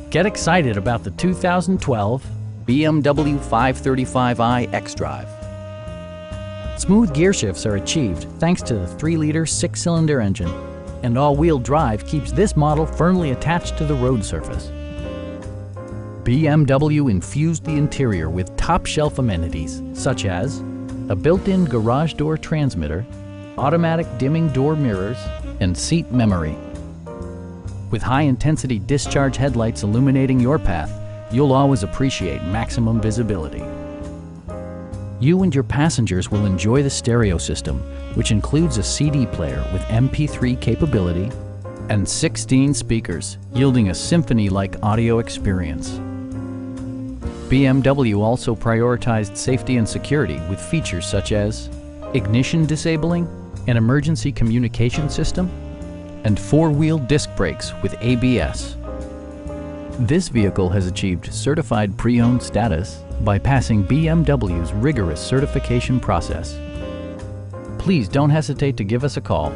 Get excited about the 2012 BMW 535i xDrive. Smooth gear shifts are achieved thanks to the 3-liter 6-cylinder engine, and all-wheel drive keeps this model firmly attached to the road surface. BMW infused the interior with top-shelf amenities such as a built-in garage door transmitter, automatic dimming door mirrors, and seat memory. With high-intensity discharge headlights illuminating your path, you'll always appreciate maximum visibility. You and your passengers will enjoy the stereo system, which includes a CD player with MP3 capability and 16 speakers, yielding a symphony-like audio experience. BMW also prioritized safety and security with features such as ignition disabling, an emergency communication system, and 4-wheel disc brakes with ABS. This vehicle has achieved certified pre-owned status by passing BMW's rigorous certification process. Please don't hesitate to give us a call.